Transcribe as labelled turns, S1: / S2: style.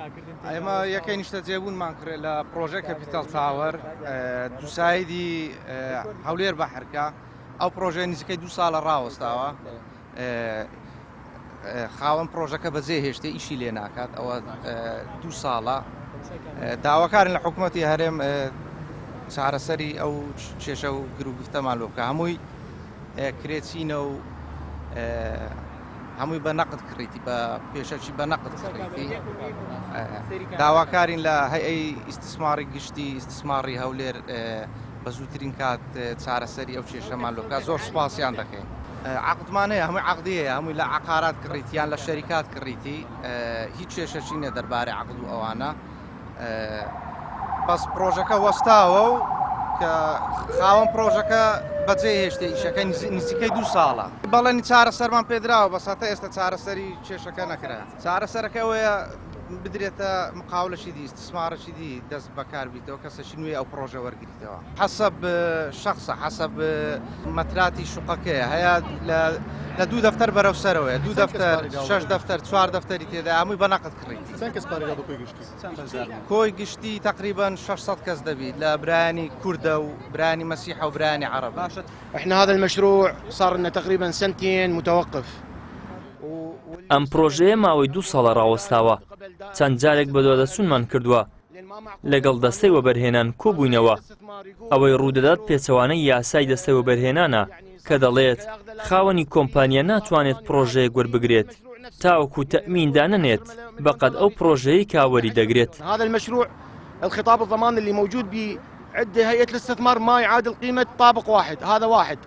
S1: ئێمە یەکەی نیشتە جێبوونمان کرد لە پرۆژە کەپیتال تاوەر دووسایدی هەولێر بەحرکە ئەو پرۆژە نزیکەی 2 ساڵە ڕاوەستاوە خاوەن پرۆژەکە بەجێ هێشتە ئیشی لێ ناکات ئەوە 2 ساڵە داواکارن لە حکوومەتی هەرێم چارەسەری ئەو کێشە و گروگفتەمان لۆ بکە هەمووی کرێچینە و هەمووی بە نەقد کڕیتی بە پێشەکی بە نەقد کڕیتی داواکارین لە هەیئەی ئیستثماری گشتی ئیستثماری هەولێر بە زووترین کات چارەسەری ئەو کێشەمان لۆ بکە زۆر سوپاسیان دەکەین عقدمان هەیە هەمووی عقدیەیە هەمووی لە عقارات کڕیتیان لە شەریکات کڕیتی هیچ کێشەشی نیە دەربارەی عقد و ئەوانە بەس پرۆژەکە وەستاوە و کە خاوەن پرۆژەکە بەجێ هێشتە ئیشەکە نزیکەی 2 ساڵە بەڵێنی چارەسەرمان پێدراوە بەساتە ئێستا چارەسەری کێشەکە نەکرا چارەسەرەکە ئەوەیە بدرێتە مقاولەشی دی استثمارەشی دی دەست بەکار بیتەوە کەسەشی نوێی ئەو پرۆژە وەرگریتەوە حەسەب شخصە حەسەب مەتراتی شوقەکەیە هەیە لە 2 دەفتەر بەرەو سەرەوەیە 2 دەفتەر 6 دەفتەر 4 دەفتەری تێدا هەمووی بە نەقد کڕیتی کۆی گشتی تقریبا 600 کەس دەبیت لە برایانی کوردە و برایانی مەسیحە و برایانی عەرەب
S2: احنا هذا المشروع صار لنا تقريبا 2 سنين متوقف
S3: ئەم پرۆژەیە ماوەی 2 ساڵە ڕاوەستاوە چەند جارێک بە دووادەچوونمان کردووە لەگەڵ دەستەی وەبەرهێنان کۆبووینەوە ئەوەی ڕوودەدات پێچەوانەی یاسای دەستەی وەبەرهێنانە کە دەڵێت خاوەنی کۆمپانیا ناتوانێت پرۆژەیەک وەربگرێت تاوەکو تەئمیندا نەنێت بەقەد ئەو پرۆژەیە کاوەری دەگرێت
S2: هذا المشروع الخطاب الضمان اللي موجود بعد هيئة الاستثمار ما يعادل قيمة طابق واحد هذا واحد